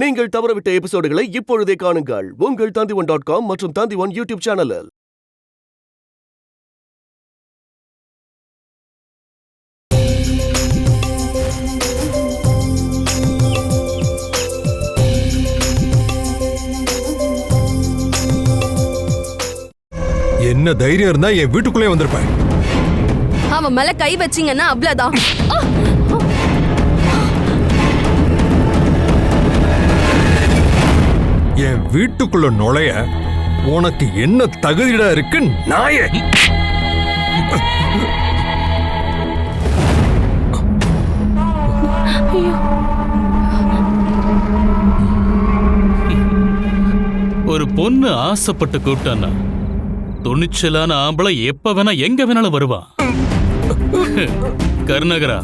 நீங்கள் தவறவிட்ட எபிசோடுகளை இப்பொழுதே காணுங்கள் உங்கள் Tandivan.com மற்றும் Tandivan யூடியூப் சேனலில். என்ன தைரியம் இருந்தா என் வீட்டுக்குள்ளே வந்திருப்பேன். அவன் மேல கை வச்சீங்கன்னா அவ்வளவுதான். என் வீட்டுக்குள்ள நுழைய உனக்கு என்ன தகுதிடா இருக்கு நாயே? ஒரு பொண்ணு ஆசைப்பட்டு கூப்பிட்டான்னா துணிச்சலான ஆம்பளை எப்ப வேணா எங்க வேணாலும் வருவான். கருணாகரா,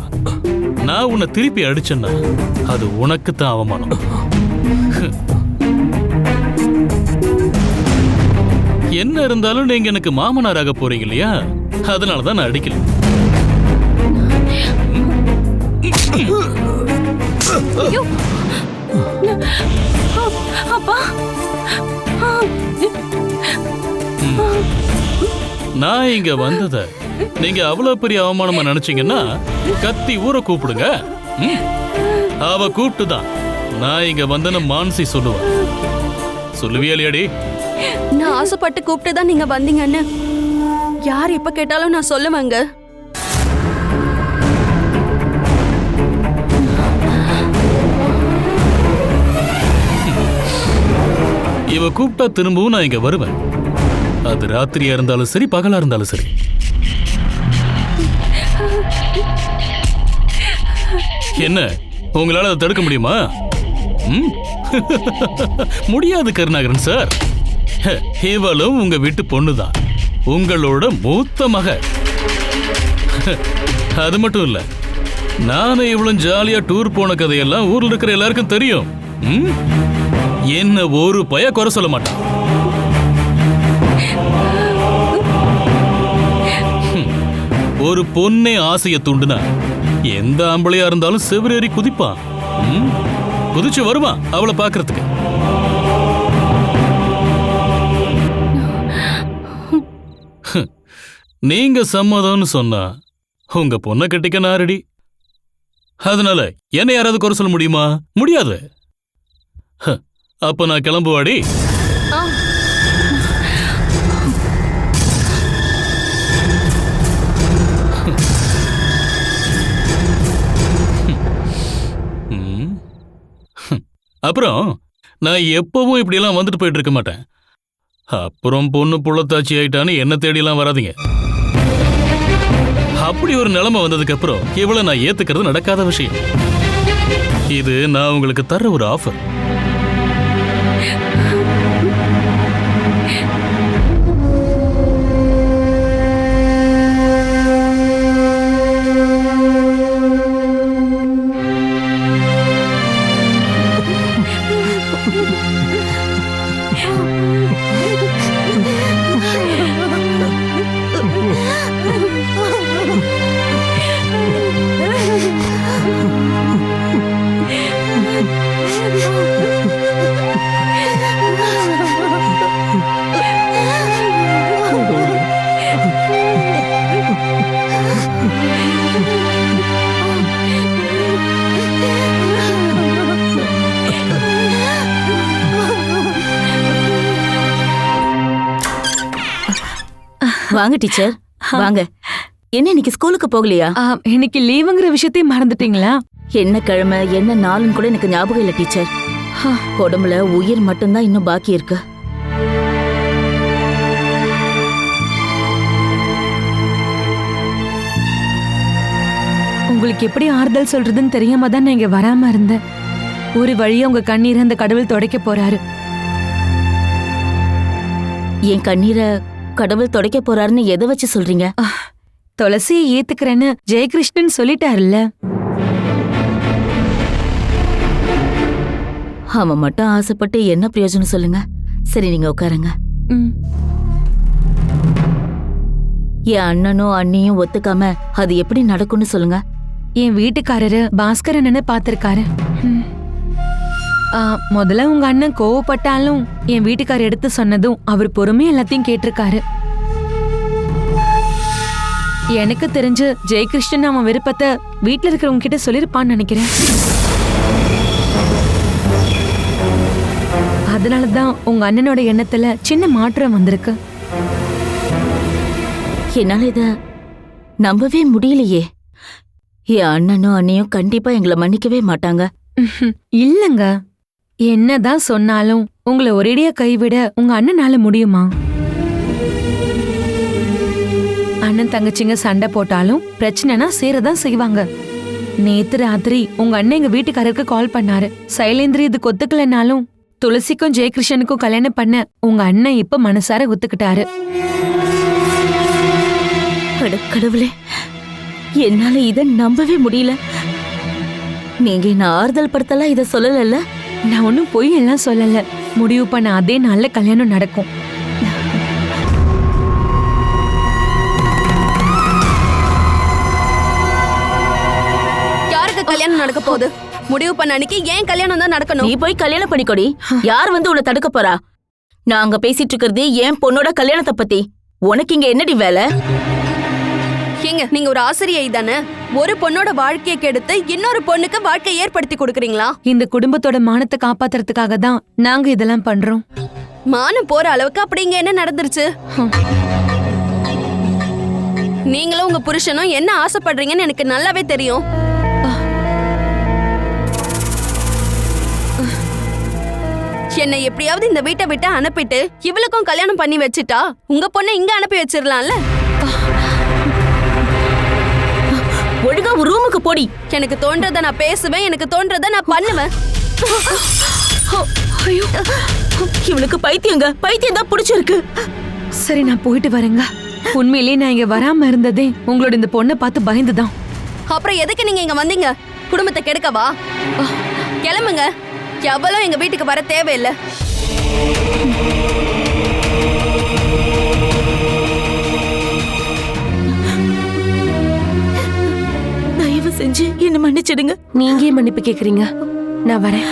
நான் உன்னை திருப்பி அடிச்சேன்னா அது உனக்கு தான் அவமானம். என்ன இருந்தாலும் நீங்க எனக்கு மாமனாராக போறீங்க இல்லையா, அதனாலதான் நான் அடிக்கல. நான் இங்க வந்தத நீங்க அவ்வளவு பெரிய அவமானமா நினைச்சீங்கன்னா கத்தி ஊர கூப்பிடுங்க. அவ கூப்பிட்டுதான் நான் இங்க வந்தேன்னு மான்சி சொல்லுவேன். சொல்லுவியா இல்லையாடி? நான் ஆசைப்பட்டு கூப்பிட்டுதான் நீங்க வந்தீங்கன்னு யார் எப்ப கேட்டாலும் நான் சொல்லுவேங்க. இவ கூப்பிட்டா திரும்பவும் நான் இங்க வருவேன். அது ராத்திரியா இருந்தாலும் சரி, பகலா இருந்தாலும் சரி. என்ன உங்களால அதை தடுக்க முடியுமா? முடியாது கருணாகரன் சார். இவளும் உங்க வீட்டு பொண்ணுதான், உங்களோட மூத்த மக. அது மட்டும் இல்ல, நானும் இவ்வளவு ஜாலியா டூர் போன கதையெல்லாம் ஊர்ல இருக்கிற எல்லாருக்கும் தெரியும். என்ன ஒரு பய குறை சொல்ல மாட்டான். ஒரு பொண்ணே ஆசைய தூண்டுனா எந்த ஆம்பளையா இருந்தாலும் செவரேறி குதிப்பான். குதிச்சு வருவான் அவளை பாக்குறதுக்கு. நீங்க சம்மதம்னு சொன்னா உங்க பொண்ணை கட்டிக்க நான் ரெடி. அதனால என்ன யாராவது குறை சொல்ல முடியுமா? முடியாது. அப்ப நான் கிளம்புவாடி. அப்புறம் நான் எப்பவும் இப்படி எல்லாம் வந்துட்டு போயிட்டு இருக்க மாட்டேன். அப்புறம் பொண்ணு புள்ளத்தாச்சி ஆயிட்டான்னு என்ன தேடியெல்லாம் வராதிங்க. அப்படி ஒரு நிலைமை வந்ததுக்கு அப்புறம் இவ்வளவு நான் ஏத்துக்கிறது நடக்காத விஷயம். இது நான் உங்களுக்கு தர்ற ஒரு ஆஃபர். வாங்க டீச்சர், வாங்க. என்ன இன்னைக்கு ஸ்கூலுக்கு போகலையா? இன்னைக்கு லீவுங்கிற விஷயத்தையும் மறந்துட்டீங்களா? என்ன கிழமை என்ன நாளுன்னு கூட எனக்கு ஞாபகம் இல்ல டீச்சர். உடம்புல உயிர் மட்டும்தான் இன்னும் பாக்கி இருக்கு. உங்களுக்கு எப்படி ஆறுதல் சொல்றதுன்னு தெரியாம தான் நான் இங்க வராம இருந்தேன். ஒரு வழியா உங்க கண்ணீரை அந்த கடவுள் துடைக்க போறாரு. என் கண்ணீரை கடவுள் துடைக்க போறாருன்னு எதை வச்சு சொல்றீங்க? துளசியை ஏத்துக்கிறேன்னு ஜெயகிருஷ்ணன் சொல்லிட்டாருல்ல. அவன் மட்டும் ஆசைப்பட்டு என்ன பிரயோஜனம் சொல்லுங்க. சரி, நீங்க உட்காருங்க. என் அண்ணனும் அண்ணியும் ஒத்துக்காம அது எப்படி நடக்கும்னு சொல்லுங்க. என் வீட்டுக்காரரு பாஸ்கரன்னு பாத்திருக்காரு. முதல்ல உங்க அண்ணன் கோவப்பட்டாலும் என் வீட்டுக்காரர் எடுத்து சொன்னதும் அவர் பொறுமையா எல்லாத்தையும் கேட்டிருக்காரு. எனக்கு தெரிஞ்சு ஜெயகிருஷ்ணன் அவன் விருப்பத்தை வீட்டுல இருக்கிறவங்க கிட்ட சொல்லிருப்பான்னு நினைக்கிறேன். அதனாலதான் உங்க அண்ணனோட எண்ணத்துல சின்ன மாற்றம் வந்திருக்கு. என்னால இத நம்பவே முடியலையே. என் அண்ணனும் அண்ணியும் கண்டிப்பா எங்களை மன்னிக்கவே மாட்டாங்க. இல்லங்க, என்னதான் சொன்னாலும் உங்களை ஒரேடியா கைவிட உங்க அண்ணனால முடியுமா? அண்ணன் தங்கச்சிங்க சண்டை போட்டாலும் பிரச்சனைனா சேரதான் செய்வாங்க. நேத்து ராத்திரி உங்க அண்ணன் எங்க வீட்டுக்காரருக்கு கால் பண்ணாரு. சைலேந்திரி இதுக்கு ஒத்துக்கலனாலும் துளசிக்கும் ஜெயகிருஷ்ணனுக்கும் கல்யாணம் பண்ண உங்க அண்ணன் இப்ப மனசார ஒத்துக்கிட்டாரு. கடவுளே, என்னால இத நம்பவே முடியல. நீங்க என்ன ஆறுதல் படுத்தலாம் இத சொல்லல. நான் ஒன்னும் பொய் எல்லாம் சொல்லல. முடிவு பண்ண அதே நாள்ல கல்யாணம் நடக்கும். யாருக்கு கல்யாணம் நடக்க போகுது? முடிவு பண்ண அன்னைக்கு ஏன் கல்யாணம் தான் நடக்கணும்? நீ போய் கல்யாணம் பண்ணிக்கோடி. யார் வந்து உன்னை தடுக்க போறா? நாங்க பேசிட்டு இருக்கிறது என் பொண்ணோட கல்யாணத்தை பத்தி. உனக்கு இங்க என்னடி வேலை? ஏங்க, நீங்க ஒரு ஆசிரியை தானே. ஒரு பொண்ணோட வாழ்க்கையை கெடுத்து இன்னொரு பொண்ணுக்கு வாழ்க்கை ஏற்படுத்தி கொடுக்கறீங்களா? இந்த குடும்பத்தோட மானத்தை காப்பாத்துறதுக்காக தான் நாங்க இதெல்லாம் பண்றோம். மானம் போற அளவுக்கு அப்படிங்க என்ன நடந்துருச்சு? நீங்களும் உங்க புருஷனும் என்ன ஆசைப்படுறீங்கன்னு எனக்கு நல்லாவே தெரியும். என்னை எப்படியாவது இந்த வீட்டை விட்டு அனுப்பிட்டு இவளுக்கும் கல்யாணம் பண்ணி வச்சுட்டா உங்க பொண்ணை இங்க அனுப்பி வச்சிடலாம்ல. ஒழுங்கா ரூமுக்கு போடி. எனக்கு தோன்றத நான் பேசுவேன், எனக்கு தோன்றத நான் பண்ணுவேன். இவளுக்கு பைத்தியம் தான் பிடிச்சிருக்கு. சரி, நான் போயிட்டு வரேங்க. உண்மையிலேயே நான் இங்க வராம இருந்ததே உங்களோட இந்த பொண்ணை பார்த்து பயந்துதான். அப்புறம் எதுக்கு நீங்க இங்க வந்தீங்க? குடும்பத்தை கெடுக்கவா? கிளம்புங்க. எவ்வளவு எங்க வீட்டுக்கு வர தேவையில்லை. தயவு செஞ்சு என்ன மன்னிச்சிடுங்க. நீங்க ஏன் மன்னிப்பு கேக்குறீங்க? நான் வரேன்.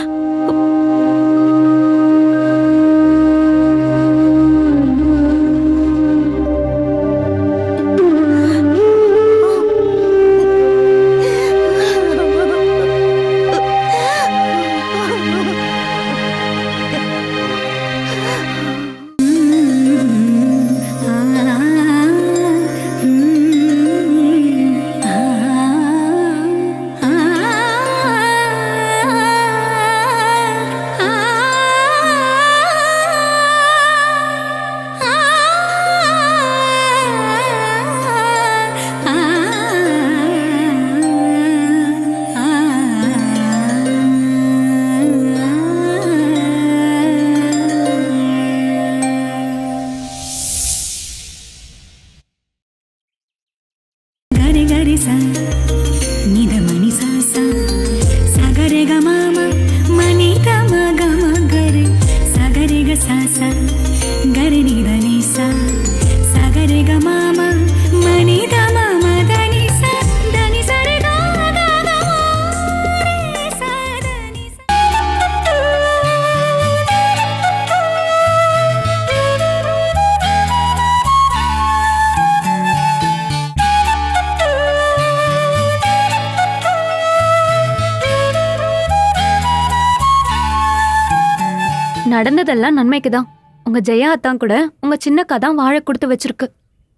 நடந்ததெல்லாம் நன்மைக்கு தான். உங்க ஜெயா அத்தான் கூட உங்க சின்னக்கா தான் வாழை கொடுத்து வச்சிருக்கு.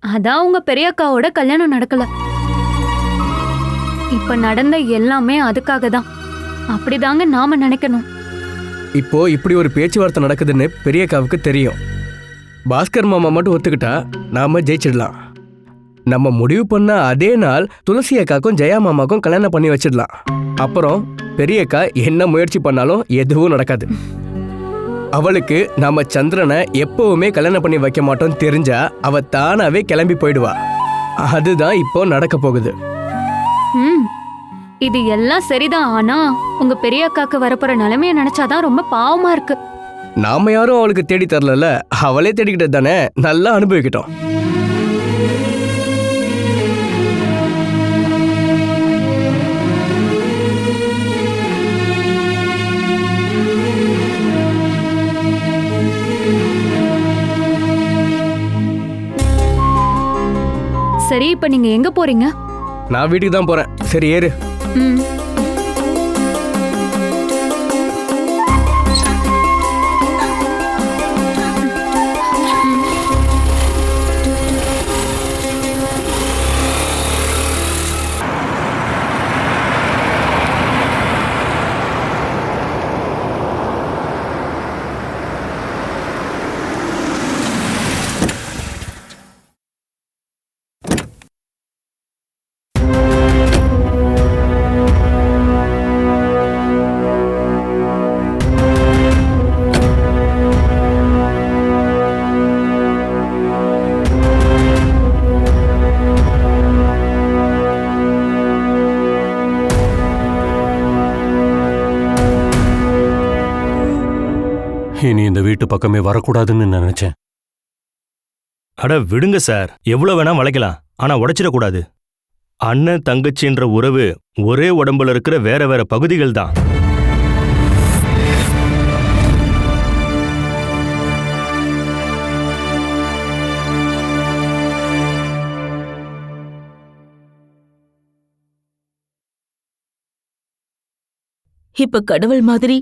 அதான் உங்க பெரியக்காவோட கல்யாணம் நடக்கல. இப்ப நடந்த எல்லாமே அதுக்காக தான். அப்படிதாங்க நாம நினைக்கணும். இப்போ இப்படி ஒரு பேச்சுவார்த்தை நடக்குதுன்னு பெரியக்காவுக்கு தெரியும். பாஸ்கர் மாமா மட்டும் ஒத்துக்கிட்டா நாம ஜெயிச்சிடலாம். நம்ம முடிவு பண்ண அதே நாள் துளசி அக்காக்கும் ஜெயா மாமாக்கும் கல்யாணம் பண்ணி வச்சிடலாம். அப்புறம் பெரியக்கா என்ன முயற்சி பண்ணாலும் எதுவும் நடக்காது. அவளுக்கு நாம சந்திரனை எப்பவுமே கல்யாணம் பண்ணி வைக்க மாட்டோம் தெரிஞ்சா அவ தானாவே கிளம்பி போயிடுவா. அதுதான் இப்போ நடக்க போகுது. இது எல்லாம் சரிதான். ஆனா உங்க பெரிய அக்காக்கு வரப்போற நிலைமைய நினைச்சாதான் ரொம்ப பாவமா இருக்கு. நாம யாரும் அவளுக்கு தேடி தரல, அவளே தேடிக்கிட்டது தானே. நல்லா அனுபவிக்கிட்டோம். சரி இப்ப நீங்க எங்க போறீங்க? நான் வீட்டுக்கு தான் போறேன். சரி ஏறு. ம். இனி இந்த வீட்டு பக்கமே வரக்கூடாதுன்னு நினைச்சேன். அட விடுங்க சார், எவ்வளோ வேணா வளைக்கலாம், ஆனா உடைச்சிடக்கூடாது. அண்ணன் தங்கச்சின்ற உறவு ஒரே உடம்புல இருக்கிற வேற வேற பகுதிகள் தான். இப்ப கடவுள் மாதிரி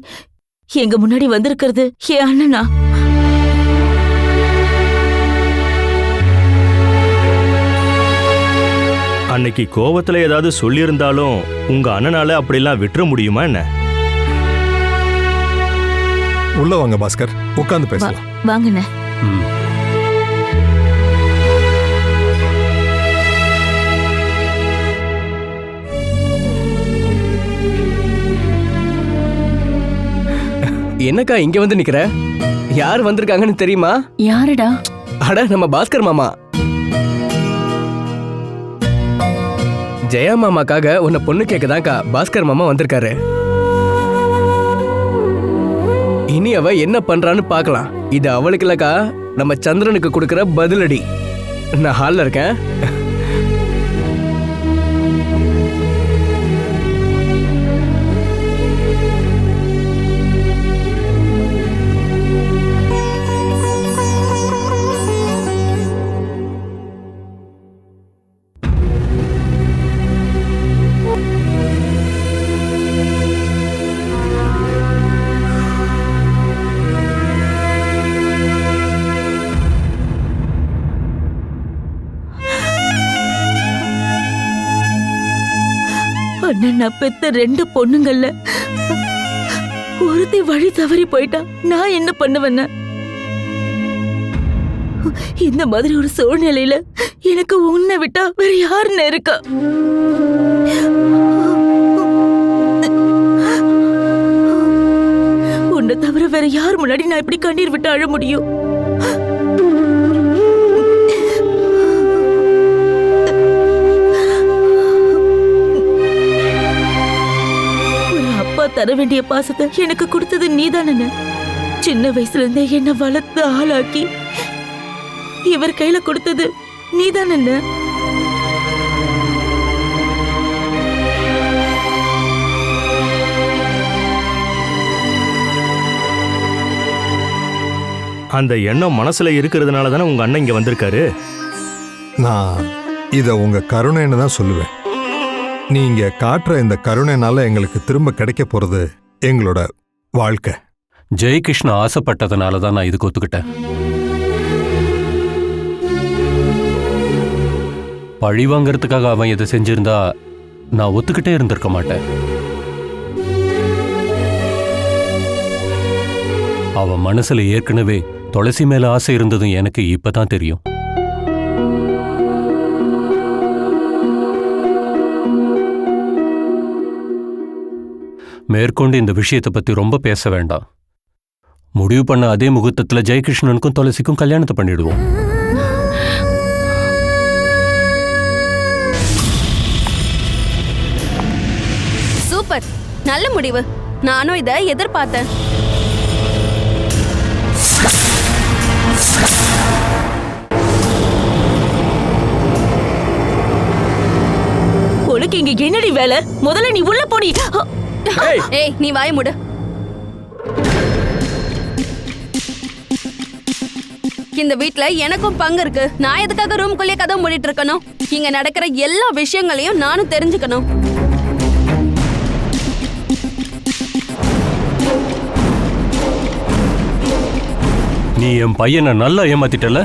எங்க முன்னாடி வந்திருக்கிறது என் அண்ணனா? அன்னைக்கு கோவத்துல ஏதாவது சொல்லியிருந்தாலும் உங்க அண்ணனால அப்படிலாம் விட்டுற முடியுமா என்ன? உள்ள வாங்க பாஸ்கர், உட்கார்ந்து பேசலாம். வாங்கண்ணே. ம். என்னக்கா இங்க வந்து நிக்கிற? யார் வந்திருக்காங்கன்னு தெரியுமா? யாருடா? அட நம்ம பாஸ்கர் மாமா. ஜெயா மாமாக்காக உன்னை பொண்ணு கேட்கதான்க்கா பாஸ்கர் மாமா வந்திருக்காரு. இனி அவ என்ன பண்றான்னு பார்க்கலாம். இது அவளுக்கு இல்லக்கா, நம்ம சந்திரனுக்கு கொடுக்கிற பதிலடி. நான் ஹால்ல இருக்கேன். அண்ணன் நான் பெத்த 2 பொண்ணுங்கள்ல ஒருத்தி வழி தவறி போயிட்டா நான் என்ன பண்ணுவேன்? இந்த மாதிரி ஒரு சூழ்நிலையில எனக்கு உன்னை விட்டா வேற யாருன்னு இருக்கா? உன்னை தவிர வேற யார் முன்னாடி நான் இப்படி கண்ணீர் விட்டு அழ முடியும்? தர வேண்டிய பாசத்தை எனக்கு கொடுத்தது நீதானே. சின்ன வயசுல இருந்தே என்ன வளர்த்து ஆளாக்கி இவர் கையில கொடுத்தது நீதானே. அந்த எண்ணம் மனசுல இருக்கிறதுனால தானே உங்க அண்ணன் இங்க வந்திருக்காரு. நான் இத உங்க கருணைன்னு தான் சொல்லுவேன். நீங்க காட்டுற இந்த கருணைனால எங்களுக்கு திரும்ப கிடைக்க போறது எங்களோட வாழ்க்கை. ஜெயகிருஷ்ண ஆசைப்பட்டதுனால தான் நான் இதுக்கு ஒத்துக்கிட்டேன். பழி வாங்கறதுக்காக அவன் இதை செஞ்சிருந்தா நான் ஒத்துக்கிட்டே இருந்திருக்க மாட்டேன். அவன் மனசுல ஏற்கனவே துளசி மேல ஆசை இருந்ததும் எனக்கு இப்பதான் தெரியும். மேற்கொண்டு இந்த விஷயத்தை பத்தி ரொம்ப பேச வேண்டாம். முடிவு பண்ண அதே முகூர்த்தத்துல ஜெயகிருஷ்ணனுக்கும் துளசிக்கும் கல்யாணத்தை பண்ணிடுவோம். சூப்பர், நல்ல முடிவு. நானும் இதை எதிர்பார்த்தேன். உனக்கு இங்க என்னடி வேலை? முதல்ல நீ உள்ள போடி. ஏய், நீ வாய மூடு. இந்த வீட்ல எனக்கும் பங்கு இருக்கு. நான் எதுக்காக ரூம்குள்ளே கதவு மூடிட்டு இருக்கணும்? இங்க நடக்கிற எல்லா விஷயங்களையும் நானும் தெரிஞ்சுக்கணும். நீ என் பையனை நல்லா ஏமாத்திட்டல.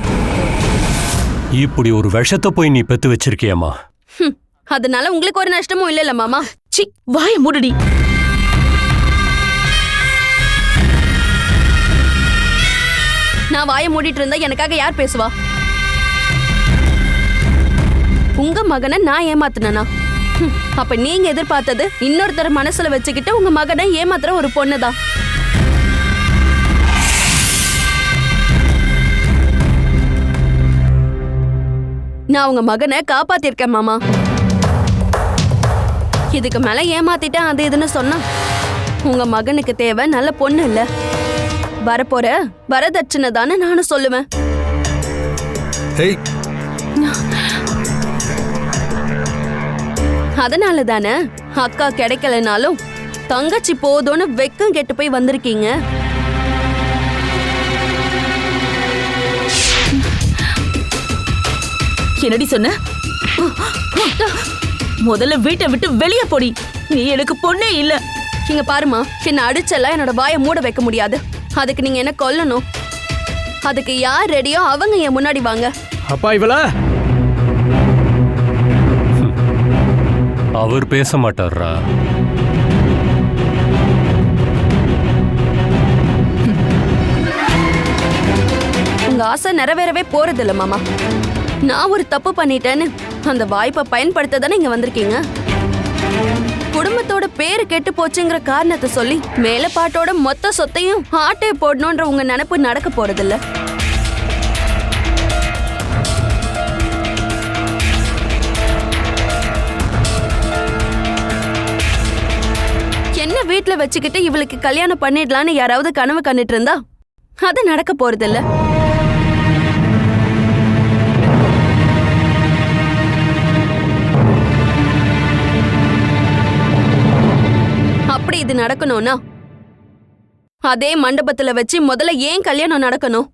இப்படி ஒரு விஷத்தை போய் நீ பெத்து வச்சிருக்கியம்மா. அதனால உங்களுக்கு ஒரு நஷ்டமும் இல்ல மாமா. சி, வாய மூடுடி. நான் வாயை மூடிட்டு இருந்தா எனக்காக யார் பேசுவா? உங்க மகனை நான் ஏமாத்தினா? அப்ப நீங்க எதிர்பார்த்தது இன்னொருத்தர் மனசுல வச்சுக்கிட்டு உங்க மகனை ஏமாத்துற ஒரு பொண்ணுதான். நான் உங்க மகனை காப்பாத்திருக்கேன் மாமா. இதுக்கு மேல ஏமாத்திட்டேன் அது இதுன்னு சொன்னா உங்க மகனுக்கு தேவை நல்ல பொண்ணு இல்ல, வரப்போற வரதட்சணை தானே நானும் சொல்லுவேன். அதனால தானே அக்கா கிடைக்கலனாலும் தங்கச்சி போதும்னு வெக்கம் கெட்டு போய் வந்திருக்கீங்க. என்னடி சொன்ன? முதல்ல வீட்டை விட்டு வெளியே போடி. நீ எனக்கு பொண்ணே இல்ல. இங்க பாருமா, என்ன அடிச்செல்லாம் என்னோட வாயை மூட வைக்க முடியாது. அதுக்கு நீங்க என்ன கொல்லணும். அதுக்கு யார் ரெடியோ அவங்க என் முன்னாடி வாங்க. அப்பா இவளா? அவர் பேச மாட்டாரா? உங்க ஆசை நிறைவேறவே போறது இல்ல மாமா. நான் ஒரு தப்பு பண்ணிட்டேன்னு அந்த வாய்ப்பை பயன்படுத்த தானே இங்க வந்திருக்கீங்க. குடும்பத்தோட பேரு கெட்டு போச்சுங்கிற காரணத்தை சொல்லி மேலப்பாட்டோட மொத்த சொத்தையும் ஆட்டே போடணும்ன்ற உங்க நினைப்பு நடக்க போறதில்ல. என்ன வீட்டுல வச்சுக்கிட்டு இவளுக்கு கல்யாணம் பண்ணிடலான்னு யாராவது கனவு கண்டுட்டு இருந்தா அது நடக்க போறதில்ல. அப்படி இது நடக்கணும்னா அதே மண்டபத்துல வச்சு முதல்ல ஏன் கல்யாணம் நடக்கணும்?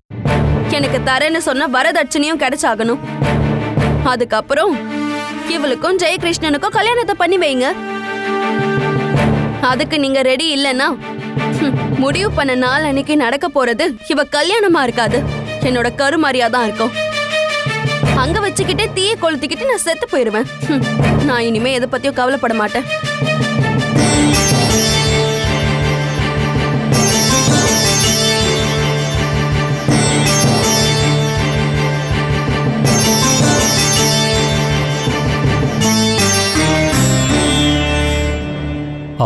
எனக்கு தரேன்னு சொன்ன வரதட்சணையும் கிடைச்சாகணும். அதுக்கப்புறம் இவளுக்கும் ஜெயகிருஷ்ணனுக்கும் கல்யாணத்தை பண்ணி வைங்க. அதுக்கு நீங்க ரெடி இல்லைன்னா முடிவு பண்ண நாள் அன்னைக்கு நடக்க போறது இவ கல்யாணமா இருக்காது, என்னோட கருமாரியா தான் இருக்கும். அங்க வச்சுக்கிட்டே தீய கொளுத்திக்கிட்டு நான் செத்து போயிருவேன். நான் இனிமே எதை பத்தியும் கவலைப்பட மாட்டேன்.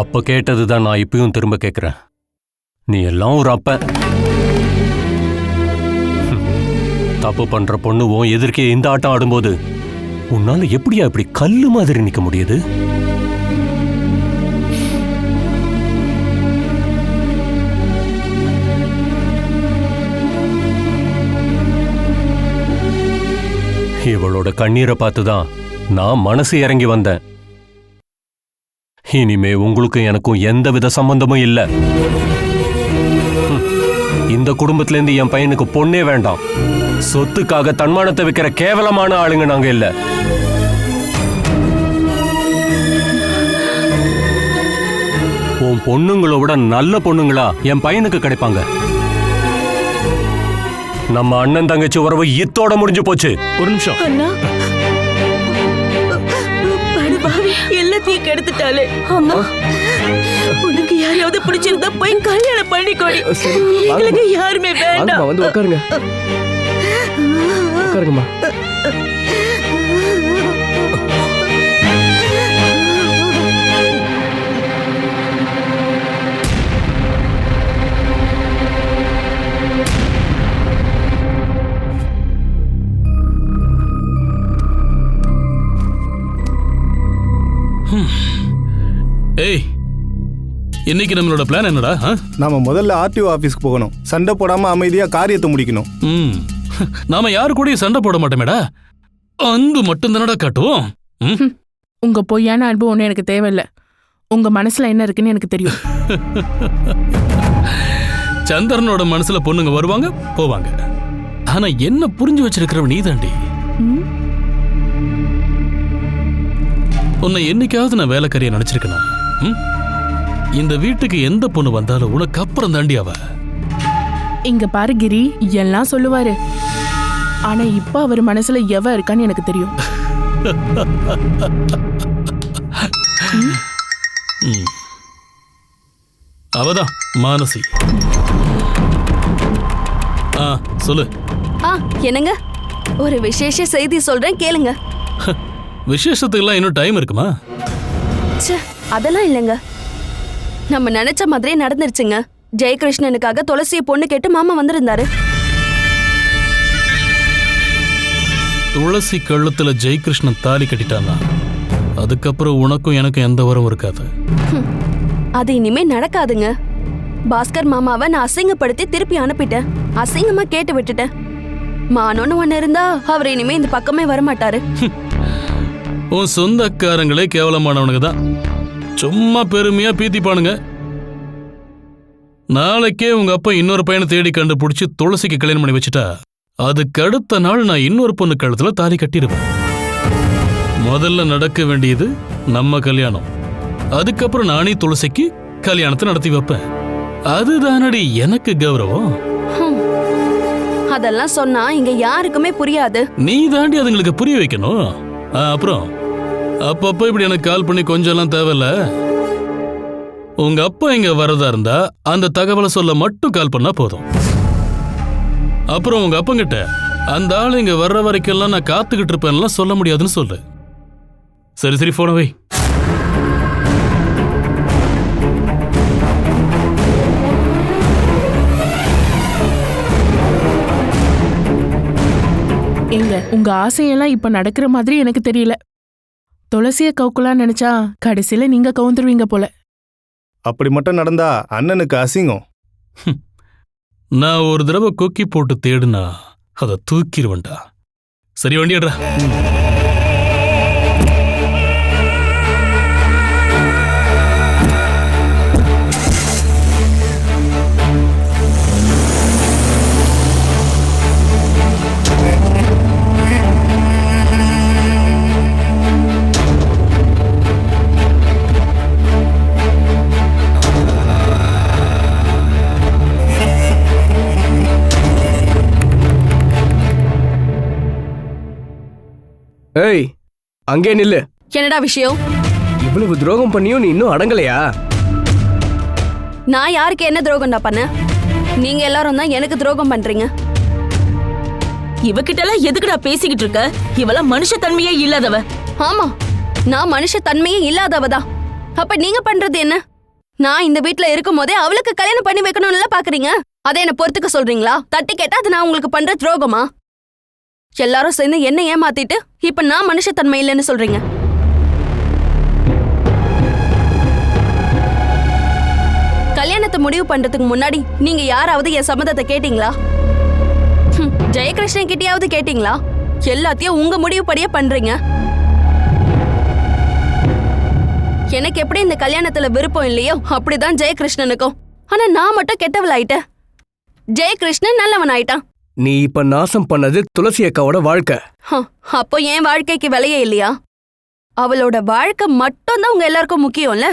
அப்ப கேட்டதுதான் நான் இப்பயும் திரும்ப கேட்கிறேன். நீ எல்லாம் ஒரு அப்ப. தப்பு பண்ற பொண்ணு உன் எதிர்க்கே இந்த ஆட்டம் ஆடும்போது உன்னால எப்படியா இப்படி கல்லு மாதிரி நிக்க முடியுது? இவளோட கண்ணீரை பார்த்துதான் நான் மனசு இறங்கி வந்தேன். இனிமே உங்களுக்கும் எனக்கும் எந்தவித சம்பந்தமும் இல்ல. இந்த குடும்பத்துல இருந்து என் பையனுக்கு பொண்ணே வேண்டாம். சொத்துக்காக தன்மானத்தை விற்கிற கேவலமான ஆளுங்க நாங்க இல்ல. உன் பொண்ணுங்களை விட நல்ல பொண்ணுங்களா என் பையனுக்கு கிடைப்பாங்க. நம்ம அண்ணன் தங்கச்சி உறவு இத்தோட முடிஞ்சு போச்சு. ஒரு நிமிஷம். அண்ணா, படுபாவி எல்லாத்தையும் கெடுத்துட்டாலே. அம்மா, உனக்கு யாரையாவது பிடிச்சிருந்தா போய் கல்யாணம் பண்ணிக்கோடி. எங்களுக்கு யாருமே வேண்டாம். வந்து உட்காருங்க. உட்காருங்கம்மா. ஏய், இன்னைக்கு நம்மளோட பிளான் என்னடா? நாம முதல்ல ஆர்டிஓ ஆபீஸ்க்கு போகணும். சண்டை போடாம அமைதியா காரியத்தை முடிக்கணும். நாம யாரு கூட சண்டை போட மாட்டோமேடா. அன்பு மட்டும் தானடா காட்டுவோம். உங்க பொய்யான அன்பு ஒண்ணு எனக்கு தேவையில்லை. உங்க மனசுல என்ன இருக்குன்னு எனக்கு தெரியும். சந்திரனோட மனசுல பொண்ணுங்க வருவாங்க போவாங்க. ஆனா என்ன புரிஞ்சு வச்சிருக்கிறவ நீதாண்டி. உன்னை என்னைக்காவது நான் வேலைக்காரியா நினைச்சிருக்கேனா? இந்த வீட்டுக்கு எந்த பொண்ணு வந்தாலும் உனக்கு அப்புறம் தாண்டி அவ. இங்க பாரு கிரி, எல்லாம் சொல்லுவாரு. ஆனா இப்ப அவர் மனசுல எவ இருக்கான்னு எனக்கு தெரியும். அவதான் மானசி. சொல்லு. என்னங்க, ஒரு விசேஷ செய்தி சொல்றேன் கேளுங்க. விசேஷத்துக்கெல்லாம் இன்னும் டைம் இருக்குமா? அதெல்லாம் இல்லைங்க, நம்ம நினைச்ச மாதிரியே நடந்துருச்சுங்க. ஜெயகிருஷ்ணனுக்காக துளசியை பொண்ணு கேட்டு மாமா வந்திருந்தாரு. துளசி கழுத்துல ஜெயகிருஷ்ணன் தாலி கட்டிட்டானா அதுக்கப்புறம் உனக்கும் எனக்கும் எந்த வரவும் இருக்காது. அது இனிமே நடக்காதுங்க. பாஸ்கர் மாமாவை நான் அசிங்கப்படுத்தி திருப்பி அனுப்பிட்டேன். அசிங்கமா கேட்டு விட்டுட்டேன். மானோன்னு ஒண்ணு இருந்தா அவர் இனிமே இந்த பக்கமே வரமாட்டாரு. உன் சொந்தக்காரங்களே கேவலமானவனுங்க தான். சும்மா பெருமையா பீத்திப்பானுங்க. நாளைக்கே உங்க அப்பா இன்னொரு பையனை தேடி கண்டுபிடிச்சு துளசிக்கு கல்யாணம் பண்ணி வச்சுட்டா அதுக்கு அடுத்த நாள் நான் இன்னொரு பொண்ணு கழுத்துல தாலி கட்டிடுவேன். முதல்ல நடக்க வேண்டியது நம்ம கல்யாணம். அதுக்கப்புறம் நானே துளசிக்கு கல்யாணத்தை நடத்தி வைப்பேன். அதுதானடி எனக்கு கௌரவம். அதெல்லாம் சொன்னா இங்க யாருக்குமே புரியாது. நீ தாண்டி அதுங்களுக்கு புரிய வைக்கணும். அப்புறம் அப்பப்ப இப்படி எனக்கு கால் பண்ணி கொஞ்சம் எல்லாம் தேவையில்ல. உங்க அப்பா இங்க வரதா இருந்தா அந்த தகவலை சொல்ல மட்டும் கால் பண்ணா போதும். அப்புறம் உங்க அப்பங்கிட்ட அந்த ஆள் இங்க வர்ற வரைக்கும் நான் காத்துக்கிட்டு இருப்பேன்லாம் சொல்ல முடியாதுன்னு சொல்லு. சரி சரி, போன வை. எங்க உங்க ஆசையெல்லாம் இப்ப நடக்கிற மாதிரி எனக்கு தெரியல. துளசிய கவுக்கலான்னு நினைச்சா கடைசியில நீங்க கவுந்துருவீங்க போல. அப்படி மட்டும் நடந்தா அண்ணனுக்கு அசிங்கம். நான் ஒரு தடவை கொக்கி போட்டு தேடுனா அதை தூக்கிடுவேன்டா. சரி, வண்டியடா. ஏய், அங்கே நில்லு. என்னடா விஷயம்? இவ்வளவு துரோகம் பண்ணியும் நீ இன்னும் அடங்கலையா? நான் யாருக்கு என்ன துரோகம்டா பண்ண? நீங்க எல்லாரும் தான் எனக்கு துரோகம் பண்றீங்க. இவகிட்ட எல்லாம் எதுக்குடா பேசிக்கிட்டு இருக்க? இவெல்லாம் மனுஷ தன்மையே இல்லாதவ. ஆமா, நான் மனுஷ தன்மையே இல்லாதவதான். அப்ப நீங்க பண்றது என்ன? நான் இந்த வீட்ல இருக்கும் போதே அவளுக்கு கல்யாணம் பண்ணி வைக்கணும்னு பாக்குறீங்க. அதை என்ன பொறுத்துக்க சொல்றீங்களா? தட்டி கேட்டா அது நான் உங்களுக்கு பண்ற துரோகமா? எல்லாரும் சேர்ந்து என்ன ஏமாத்திட்டு இப்ப நான் மனுஷத்தன்மை இல்லைன்னு சொல்றீங்க. கல்யாணத்தை முடிவு பண்றதுக்கு முன்னாடி நீங்க யாராவது என் சம்மதத்தை கேட்டீங்களா? ஜெயகிருஷ்ணன் கிட்டயாவது கேட்டீங்களா? எல்லாத்தையும் உங்க முடிவுப்படியே பண்றீங்க. எனக்கு எப்படி இந்த கல்யாணத்துல விருப்பம் இல்லையோ அப்படிதான் ஜெயகிருஷ்ணனுக்கும். ஆனா நான் மட்டும் கெட்டவளாயிட்டேன். ஜெயகிருஷ்ணன் நல்லவன் ஆயிட்டான். நீ இப்ப நாசம் பண்ணது துளசி அக்காவோட வாழ்க்கை. அப்போ என் வாழ்க்கைக்கு விலையே இல்லையா? அவளோட வாழ்க்கை மட்டும் தான் உங்க எல்லாருக்கும் முக்கியம்ல.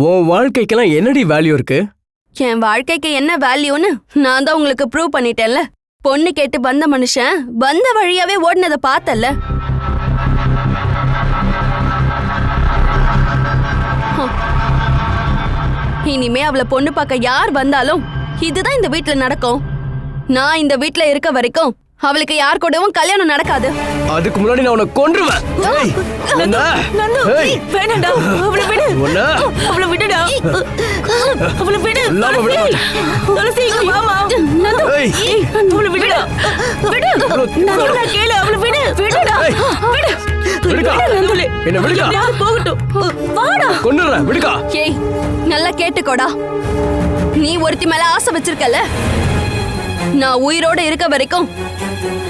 உன் வாழ்க்கைக்கெல்லாம் என்னடி வேல்யூ இருக்கு? என் வாழ்க்கைக்கு என்ன வேல்யூன்னு நான் தான் உங்களுக்கு ப்ரூவ் பண்ணிட்டேன்ல. பொண்ணு கேட்டு வந்த மனுஷன் வந்த வழியாவே ஓடினதை பார்த்தல்ல. இனிமே அவளை பொண்ணு பார்க்க யார் வந்தாலும் இதுதான் இந்த வீட்டுல நடக்கும். நான் இந்த வீட்டுல இருக்க வரைக்கும் அவளுக்கு யார் கூடவும் கல்யாணம் நடக்காது. அதுக்கு முன்னாடி நான் உன்னை கொன்றுவேன். வேணாம்டா, அவளை விடு. அவளை விடுடா, அவளை விடு. துளசி, மாமா, அவளை விடுடா, விடு. நான் கேளு, அவளை விடு, விடுடா, விடு. என்ன விடுடா, போகட்டும், வாடா. கொன்னுறேன், விடுடா. ஏய், நல்லா கேட்டுக்கோடா. நீ ஒருத்தி மேல ஆசை வச்சிருக்கல. நான் உயிரோட இருக்க வரைக்கும்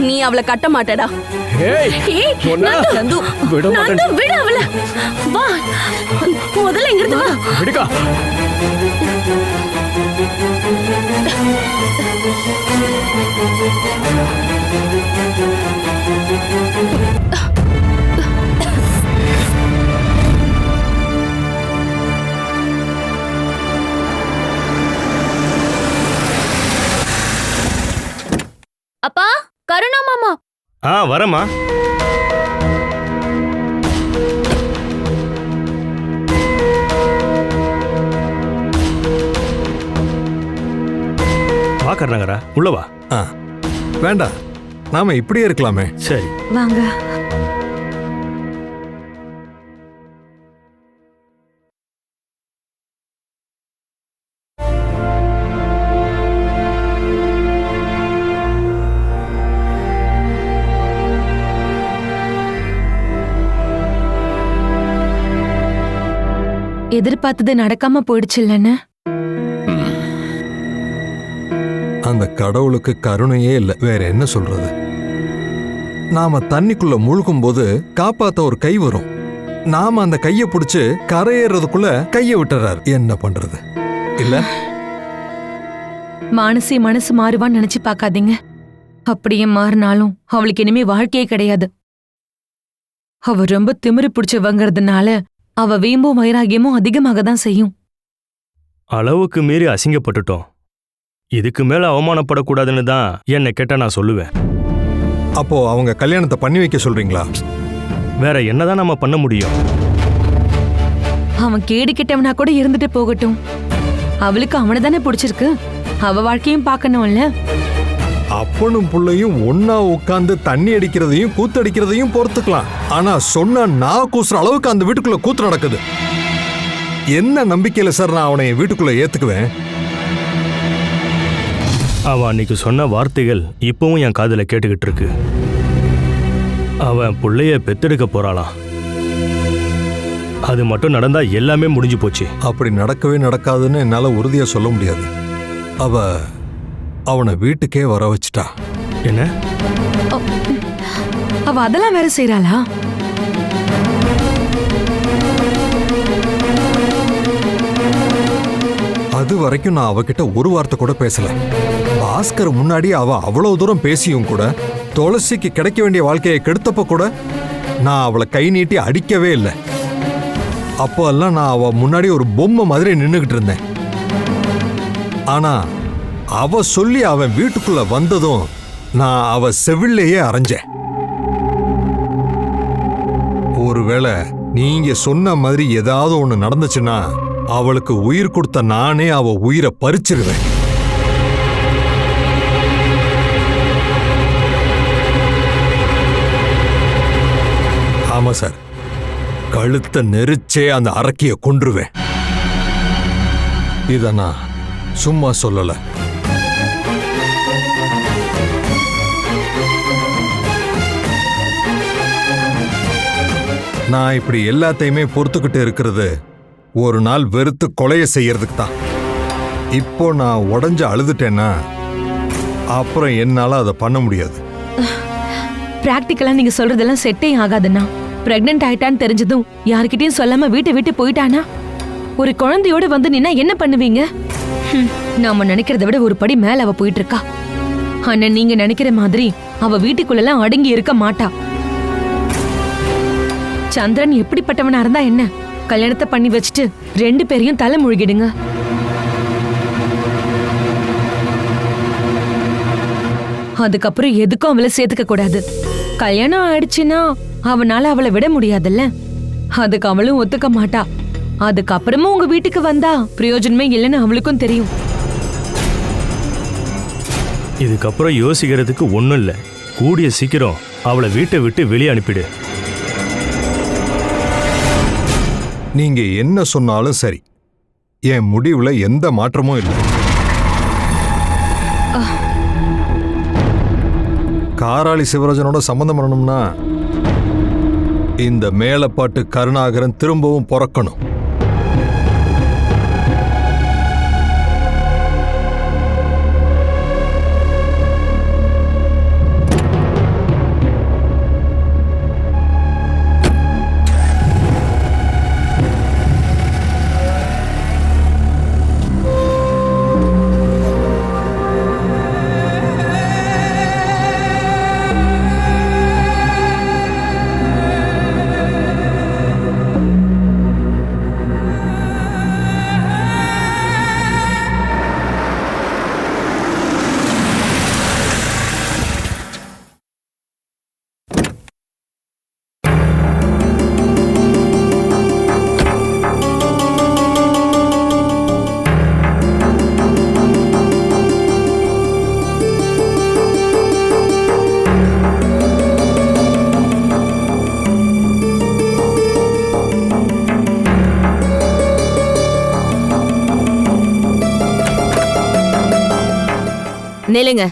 நீ அவளை கட்ட மாட்டடா. நந்து, விடு அவளை. வா, முதல்ல இங்கிருந்து வா. விடுடா. அப்பா, கருணா மாமா. வரமா. வா கருணாகரா, உள்ள வா. வேண்டாம், நாம இப்படியே இருக்கலாமே. சரி வாங்க. எதிர்பார்த்தது நடக்காம போயிடுச்சு இல்லன்னு. அந்த கடவுளுக்கு கருணையே இல்லை, வேற என்ன சொல்றது. நாம தண்ணிக்குள்ள முழுகும் போது காப்பாத்த ஒரு கை வரும். நாம அந்த கைய பிடிச்சு கரையேறதுக்குள்ள கைய விட்டுறாரு. என்ன பண்றது இல்ல? மானசி மனசு மாறுவான்னு நினைச்சு பார்க்காதீங்க. அப்படியே மாறினாலும் அவளுக்கு இனிமே வாழ்க்கையே கிடையாது. அவ ரொம்ப திமிரு பிடிச்சவங்கிறதுனால அவ வீம்பும் வைராகியமும் அதிகமாக தான் செய்யும். அளவுக்கு மீறி அசிங்கப்பட்டுட்டோம். இதுக்கு மேல அவமானப்படக்கூடாதுன்னு தான் என்ன கேட்டா நான் சொல்லுவேன். அப்போ அவங்க கல்யாணத்தை பண்ணி வைக்க சொல்றீங்களா? வேற என்னதான் நம்ம பண்ண முடியும்? அவன் கேடு கிட்டவனா கூட இருந்துட்டு போகட்டும். அவளுக்கு அவனை தானே பிடிச்சிருக்கு. அவ வாழ்க்கையும் பார்க்கணும்ல. அப்பனும் புள்ளையும் ஒன்னா உட்கார்ந்து தண்ணி அடிக்கிறதையும் கூத்தடிக்கிறதையும் பொறுத்துக்கலாம். ஆனா சொன்னா நான் கூசுற அளவுக்கு அந்த வீட்டுக்குள்ள கூத்து நடக்குது. என்ன நம்பிக்கையில சார் நான் அவனை என் வீட்டுக்குள்ள ஏத்துக்குவேன்? அவன் அன்னைக்கு சொன்ன வார்த்தைகள் இப்பவும் என் காதுல கேட்டுக்கிட்டு இருக்கு. அவன் புள்ளைய பெத்தெடுக்க போறாளாம். அது மட்டும் நடந்தா எல்லாமே முடிஞ்சு போச்சு. அப்படி நடக்கவே நடக்காதுன்னு என்னால உறுதியா சொல்ல முடியாது. அவனை வீட்டுக்கே வர வச்சிட்டா. என்ன? அவ அதெல்லாம் வேற செய்யறாளா? அது வரைக்கும் நான் அவகிட்ட ஒரு வார்த்தை கூட பேசல. பாஸ்கர் முன்னாடி அவ அவ்வளவு தூரம் பேசியும் கூட, துளசிக்கு கிடைக்க வேண்டிய வாழ்க்கையை கெடுத்தப்ப கூட நான் அவளை கை நீட்டி அடிக்கவே இல்லை. அப்போ எல்லாம் நான் அவ முன்னாடி ஒரு பொம்மை மாதிரி நின்னுகிட்டு இருந்தேன். ஆனா அவ சொல்லி அவன் வீட்டுக்குள்ள வந்ததும் நான் அவ செவிலேயே அரைஞ்சேன். ஒருவேளை நீங்க சொன்ன மாதிரி ஏதாவது ஒண்ணு நடந்துச்சுன்னா அவளுக்கு உயிர் கொடுத்த நானே அவ உயிரை பறிச்சிருவேன். ஆமா சார், கழுத்தை நெரிச்சே அந்த அரக்கிய கொன்றுவேன். இத நான் சும்மா சொல்லல. நான் இப்படி எல்லாத்தையுமே பொறுத்துக்கிட்டு இருக்கிறது ஒரு நாள் வெறுத்து கொலைய செய்யறதுக்கு தான். இப்போ நான் உடஞ்சு அழுதுட்டேன்னா அப்புறம் என்னால அதை பண்ண முடியாது. பிராக்டிக்கலா நீங்க சொல்றதெல்லாம் செட்டே ஆகாதுன்னா, பிரெக்னன்ட் ஆயிட்டான்னு தெரிஞ்சதும் யார்கிட்டயும் சொல்லாம வீட்டை விட்டு போயிட்டானா, ஒரு குழந்தையோட வந்து நின்னா என்ன பண்ணுவீங்க? நாம நினைக்கிறத விட ஒரு படி மேல அவ போயிட்டு இருக்கா. ஆனா நீங்க நினைக்கிற மாதிரி அவ வீட்டுக்குள்ளெல்லாம் அடங்கி இருக்க மாட்டா. சந்திரன் எப்படிப்பட்டவனா இருந்தா என்ன, கல்யாணத்தை பண்ணி வச்சுட்டு 2 பேரையும் தலை முழுகிடுங்க. அதுக்கப்புறம் எதுக்கும் அவளை சேர்த்துக்க கூடாது. கல்யாணம் ஆயிடுச்சுன்னா அவனால அவளை விட முடியாதுல்ல. அதுக்கு அவளும் ஒத்துக்க மாட்டா. அதுக்கப்புறமும் உங்க வீட்டுக்கு வந்தா பிரயோஜனமே இல்லைன்னு அவளுக்கும் தெரியும். இதுக்கப்புறம் யோசிக்கிறதுக்கு ஒன்றும் இல்லை. கூடிய சீக்கிரம் அவளை வீட்டை விட்டு வெளியே அனுப்பிடு. நீங்க என்ன சொன்னாலும் சரி, என் முடிவுல எந்த மாற்றமும் இல்லை. காராளி சிவராஜனோட சம்பந்தம் பண்ணணும்னா இந்த மேலப்பாட்டு கருணாகரன் திரும்பவும் பிறக்கணும். நில்லுங்க.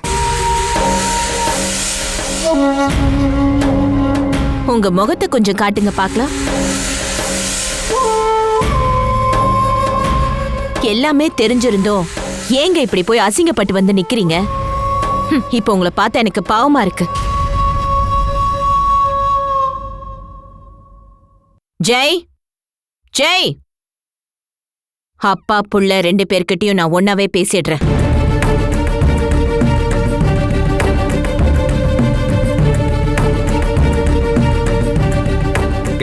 உங்க முகத்தை கொஞ்சம் காட்டுங்க பார்க்கலாம். எல்லாமே தெரிஞ்சிருந்தோம் ஏங்க இப்படி போய் அசிங்கப்பட்டு வந்து நிக்கிறீங்க? இப்போ உங்களை பார்த்தா எனக்கு பாவமா இருக்கு. ஜெய், ஜெய், அப்பா புள்ள 2 பேர்கிட்டயும் நான் ஒன்னாவே பேசிடுறேன்.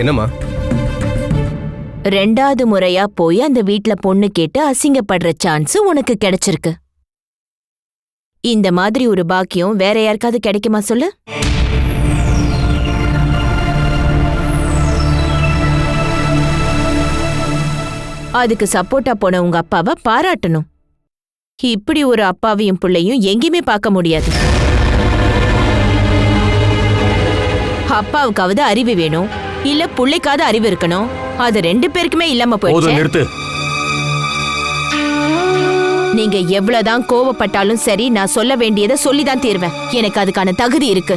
என்னம்மா? 2வது முறையா போய் அந்த வீட்ல பொண்ணு கேட்டு அசிங்கப்படுற சான்ஸ் உனக்கு கிடைச்சிருக்கு. இந்த மாதிரி ஒரு பாக்கியம் வேற யாருக்காவது கிடைக்குமா சொல்லு? அதுக்கு சப்போர்ட்டா போன உங்க அப்பாவை பாராட்டணும். இப்படி ஒரு அப்பாவையும் பிள்ளையும் எங்கேயுமே பார்க்க முடியாது. அப்பாவுக்காவது அறிவு வேணும், இல்ல புள்ளைக்காவது அறிவு இருக்கணும். அது 2 பேருக்குமே இல்லாம போயிடுச்சு. நிறுத்து. நீங்க எவ்வளவுதான் கோவப்பட்டாலும் சரி, நான் சொல்ல வேண்டியதை சொல்லிதான் தீர்வேன். எனக்கு அதுக்கான தகுதி இருக்கு.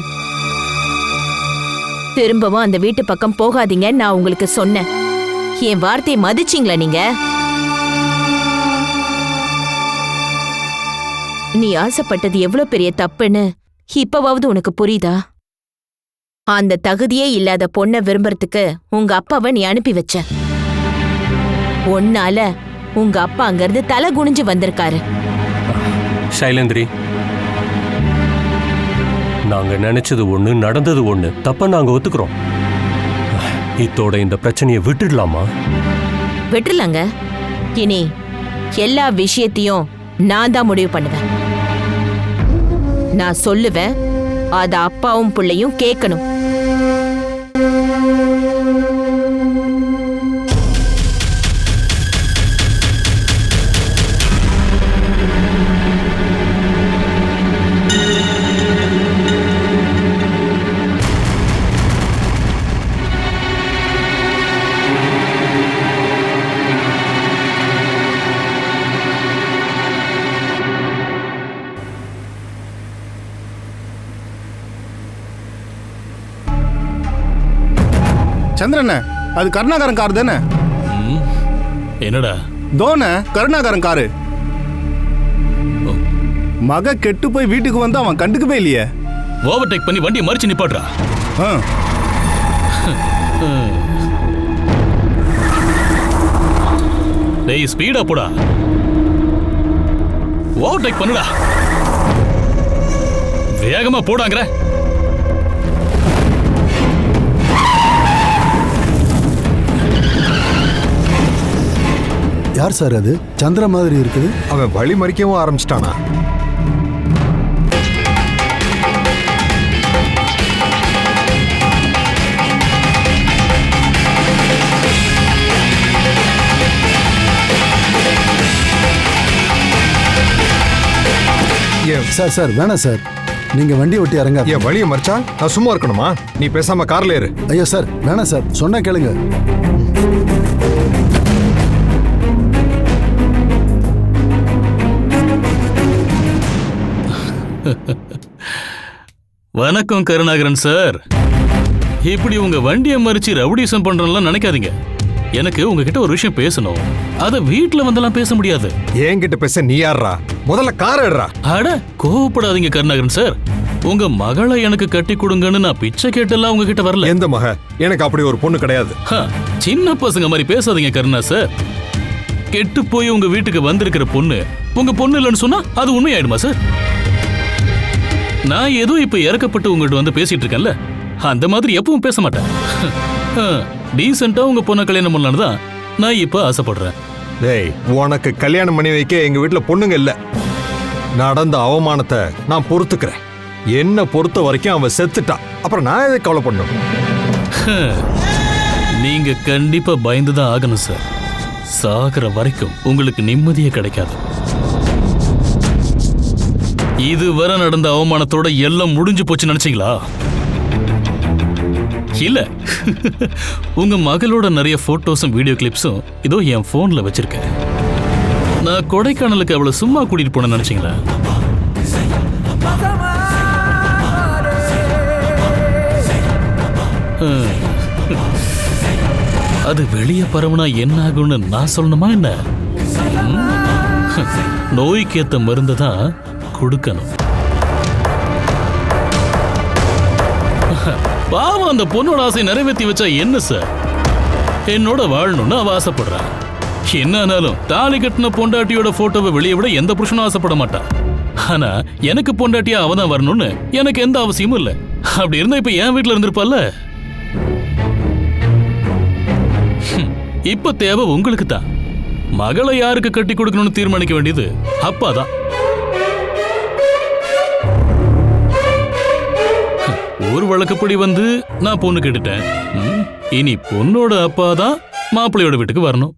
திரும்பவும் அந்த வீட்டு பக்கம் போகாதீங்க நான் உங்களுக்கு சொன்னேன். என் வார்த்தையை மதிச்சிங்களா நீங்க? நீ ஆசைப்பட்டது எவ்வளவு பெரிய தப்புன்னு இப்பவாவது உனக்கு புரியுதா? அந்த தகுதியே இல்லாத பொண்ணை விரும்புறதுக்கு உங்க அப்பாவை நீ அனுப்பி வச்ச. ஒன்னால உங்க அப்பா அங்கிருந்து தலை குனிஞ்சு வந்திருக்காரு. சைலேந்திரி, நாங்க நினைச்சது ஒண்ணு, நடந்தது ஒண்ணு. தப்ப நாங்க ஒத்துக்கிறோம். இத்தோட இந்த பிரச்சனையை விட்டுடலாமா? விட்டுலாங்க. இனி எல்லா விஷயத்தையும் நான் தான் முடிவு பண்ணுவேன். நான் சொல்லுவேன், அத அப்பாவும் பிள்ளையும் கேட்கணும். சந்திரண்ண, அது கருணாகரன் கார் தானே? என்னடா? தோன கருணாகரன் காரு. மக கெட்டு போய் வீட்டுக்கு வந்து அவன் கண்டுக்கவே இல்லையே. ஓவர்டேக் பண்ணி வண்டியை மறிச்சு நிப்பாட்றா. டேய், ஸ்பீடா போடா. ஓவர்டேக் பண்ணுடா. வேகமா போடாங்கற. யார் சார் அது? சந்திர மாதிரி இருக்குது. அவன் வழி மறிக்கவும் ஆரம்பிச்சிட்டானா? சார் சார் வேணாம் சார், நீங்க வண்டி ஓட்டி இறங்க. என் வழியை மறிச்சா நான் சும்மா இருக்கணுமா? நீ பேசாம கார்ல ஏறு. ஐயோ சார் வேணாம் சார், சொன்னா கேளுங்க. வணக்கம் கருணாகரன் சார். இப்படி உங்க வண்டியை மறிச்சு ரவுடிசம் பண்றலாம் நினைக்காதீங்க. எனக்கு உங்ககிட்ட ஒரு விஷயம் பேசணும். அத வீட்டுல வந்தெல்லாம் பேச முடியாது. என்கிட்ட பேச நீ யாரா? முதல்ல கார் எடுறா. அட கோவப்படாதீங்க கருணாகரன் சார். உங்க மகளை எனக்கு கட்டி கொடுங்கன்னு நான் பிச்சை கேட்டெல்லாம் உங்ககிட்ட வரல. எந்த மக? எனக்கு அப்படி ஒரு பொண்ணு கிடையாது. சின்ன பசங்க மாதிரி பேசாதீங்க கருணா சார். கெட்டு போய் உங்க வீட்டுக்கு வந்திருக்கிற பொண்ணு உங்க பொண்ணு இல்லைன்னு சொன்னா அது உண்மையாயிடுமா சார்? நான் ஏதோ இப்ப இறக்கப்பட்டு உங்ககிட்ட வந்து பேசிட்டு இருக்கேன்ல, அந்த மாதிரி எப்பவும் பேச மாட்டேன். டீசெண்டா உங்க பொண்ணை கல்யாணம் பண்ணலான்னு தான் நான் இப்ப ஆசைப்படுறேன். டேய், உனக்கு கல்யாணம் பண்ணி வைக்க எங்க வீட்டுல பொண்ணுங்க இல்ல. நடந்த அவமானத்தை நான் பொறுத்துக்கிறேன். என்ன பொறுத்த வரைக்கும் அவன் செத்துட்டா. அப்புறம் நான் எதை கவலை பண்ணும்? நீங்க கண்டிப்பா பயந்துதான் ஆகணும் சார். சாகிற வரைக்கும் உங்களுக்கு நிம்மதியே கிடைக்காது. இதுவரை நடந்த அவமானத்தோட எல்லாம் முடிஞ்சு போச்சு நினைச்சீங்களா? இல்ல. உங்க மகளோட நிறைய போட்டோஸும் வீடியோ கிளிப்ஸும் இதோ என் போன்ல வச்சிருக்கேன். நான் கொடைக்கானலுக்கு அவளை சும்மா கூட்டிட்டு போன நினைச்சீங்களா? அது வெளியே பரவுனா என்ன ஆகும்னு நான் சொல்லணுமா என்ன? நோய்க்கு ஏத்த மருந்து தான் கொடுக்கணும். பாவம், அந்த பொண்ணோட ஆசை நிறைவேற்றி வச்சா என்ன சார்? என்னோட வாழணும்னு அவ ஆசைப்படுறான். என்ன ஆனாலும் தாலி கட்டின பொண்டாட்டியோட போட்டோவை வெளியே விட எந்த புருஷனும் ஆசைப்பட மாட்டான். ஆனா எனக்கு பொண்டாட்டியா அவதான் வரணும்னு எனக்கு எந்த அவசியமும் இல்லை. அப்படி இருந்தா இப்ப என் வீட்டுல இருந்திருப்பால. இப்ப தேவை உங்களுக்கு தான். மகளை யாருக்கு கட்டி கொடுக்கணும்னு தீர்மானிக்க வேண்டியது அப்பாதான். ஒரு வழக்கப்படி வந்து நான் பொண்ணு கேட்டுட்டேன். இனி பொண்ணோட அப்பா தான் மாப்பிள்ளையோட வீட்டுக்கு வரணும்.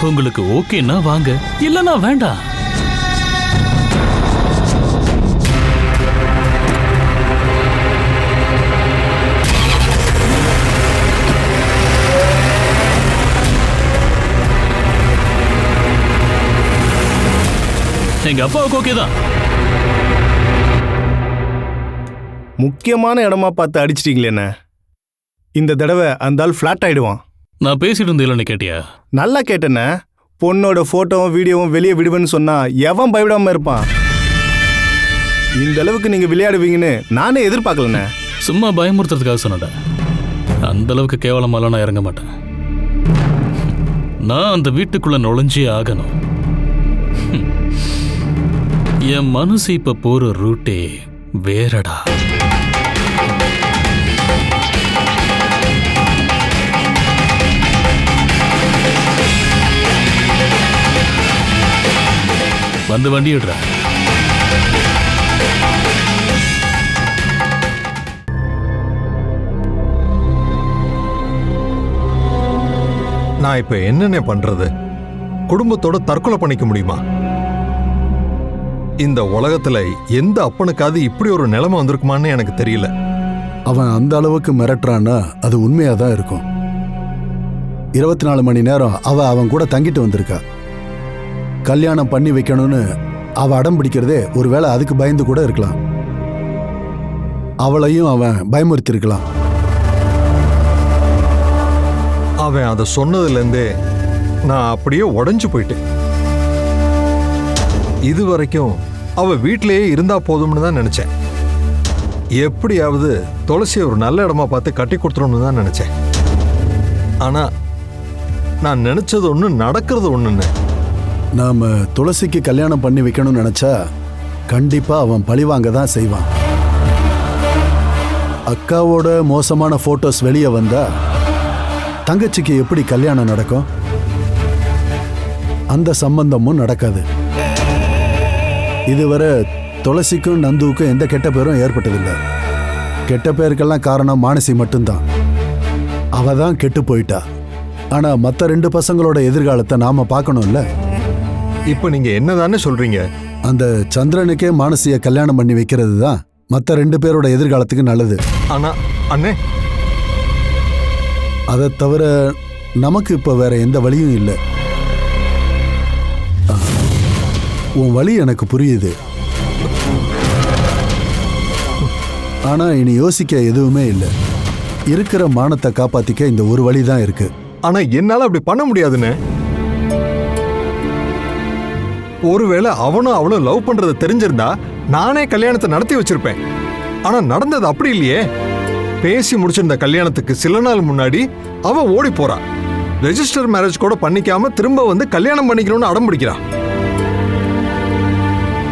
உங்களுக்கு ஓகேன்னா வாங்க, இல்லனா வேண்டாம். எங்க அப்பாவுக்கு ஓகே தான். முக்கியமான இடமா பார்த்து அடிச்சிட்டீங்களேண்ணே. இந்த தடவை அந்த ஆள் ஃப்ளாட் ஆயிடுவான். நான் பேசிட்டு இருந்தேன் கேட்டியா? நல்லா கேட்டேண்ணே. பொண்ணோட போட்டோவும் வீடியோவும் வெளியே விடுவேன்னு சொன்னா எவன் பயப்படாம இருப்பான்? இந்த அளவுக்கு நீங்க விளையாடுவீங்கன்னு நானே எதிர்பார்க்கலண்ணே. சும்மா பயமுறுத்துறதுக்காக சொன்னேன். அந்த அளவுக்கு கேவலமாலாம் நான் இறங்க மாட்டேன். நான் அந்த வீட்டுக்குள்ள நுழைஞ்சே ஆகணும். என் மனசு இப்ப போற ரூட்டே வேறடா. வந்து வண்டி விடுற. நான் இப்ப என்னென்ன பண்றது? குடும்பத்தோட தற்கொலை பண்ணிக்க முடியுமா? இந்த உலகத்துல எந்த அப்பனுக்காவது இப்படி ஒரு நிலைமை வந்திருக்குமான்னு எனக்கு தெரியல. அவன் அந்த அளவுக்கு மிரட்டுறான்னா அது உண்மையா தான் இருக்கும். 24 மணி நேரம் அவன் கூட தங்கிட்டு வந்திருக்கா. கல்யாணம் பண்ணி வைக்கணும்னு அவ அடம் பிடிக்கிறதே ஒருவேளை அதுக்கு பயந்து கூட இருக்கலாம். அவளையும் அவன் பயமுறுத்திருக்கலாம். அவன் அதை சொன்னதுலேருந்தே நான் அப்படியே உடைஞ்சு போயிட்டேன். இது வரைக்கும் அவ வீட்டிலேயே இருந்தா போதும்னு தான் நினைச்சேன். எப்படியாவது துளசியை ஒரு நல்ல இடமா பார்த்து கட்டி கொடுத்துரும்னு தான் நினைச்சேன். ஆனா நான் நினைச்சது ஒண்ணு, நடக்கிறது ஒண்ணுன்னு. நாம துளசிக்கு கல்யாணம் பண்ணி வைக்கணும்னு நினைச்சா கண்டிப்பா அவன் பழிவாங்க தான் செய்வான். அக்காவோட மோசமான போட்டோஸ் வெளியே வந்தா தங்கச்சிக்கு எப்படி கல்யாணம் நடக்கும்? அந்த சம்பந்தமும் நடக்காது. இதுவரை துளசிக்கும் நந்துவுக்கும் எந்த கெட்ட பேரும் ஏற்பட்டதில்லை. கெட்ட பேருக்கெல்லாம் காரணம் மானசி மட்டும்தான். அவ தான் கெட்டு போயிட்டா. ஆனா மற்ற 2 பசங்களோட எதிர்காலத்தை நாம பார்க்கணும்ல. இப்ப நீங்க என்னதானே சொல்றீங்க? அந்த சந்திரனுக்கே மானசிய கல்யாணம் பண்ணி வைக்கிறது தான் மற்ற 2 பேரோட எதிர்காலத்துக்கு நல்லது. ஆனா அண்ணே, அதை தவிர நமக்கு இப்ப வேற எந்த வழியும் இல்லை. உன் வழி எனக்கு புரியுது. ஆனா இனி யோசிக்க எதுவுமே இல்லை. இருக்கிற மானத்தை காப்பாத்திக்க இந்த ஒரு வழி தான் இருக்கு. ஆனா என்னால அப்படி பண்ண முடியாதுன்னு. ஒருவேளை அவனும் அவளும் லவ் பண்றது தெரிஞ்சிருந்தா நானே கல்யாணத்தை நடத்தி வச்சிருப்பேன். ஆனா நடந்தது அப்படி இல்லையே. பேசி முடிச்சிருந்த கல்யாணத்துக்கு சில நாள் முன்னாடி அவ ஓடி போறா. ரெஜிஸ்டர் மேரேஜ் கூட பண்ணிக்காம திரும்ப வந்து கல்யாணம் பண்ணிக்கணும்னு அடம் பிடிக்கிறான்.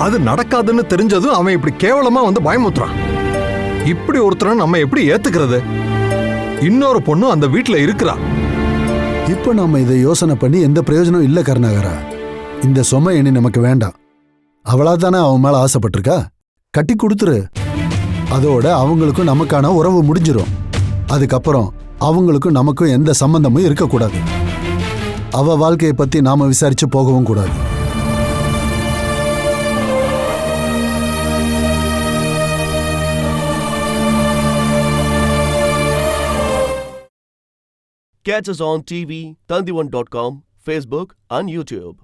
அது நடக்காதுன்னு தெரிஞ்சதும் அவன் இப்படி கேவலமா வந்து பயமுத்துறான். இப்படி ஒருத்தரை நம்ம எப்படி ஏத்துக்கிறது? இன்னொரு பொண்ணு அந்த வீட்டுல இருக்கிறா. இப்ப நாம இதை யோசனை பண்ணி எந்த பிரயோஜனம் இல்ல கருணாகரா. இந்த சுமை இனி நமக்கு வேண்டாம். அவளா தானே அவன் மேல ஆசைப்பட்டிருக்கா. கட்டி கொடுத்துரு. அதோட அவங்களுக்கும் நமக்கான உறவு முடிஞ்சிரும். அதுக்கப்புறம் அவங்களுக்கும் நமக்கும் எந்த சம்பந்தமும் இருக்கக்கூடாது. அவ வாழ்க்கையை பத்தி நாம விசாரிச்சு போகவும் கூடாது. Catch us on TV, Tandivan.com, Facebook and YouTube.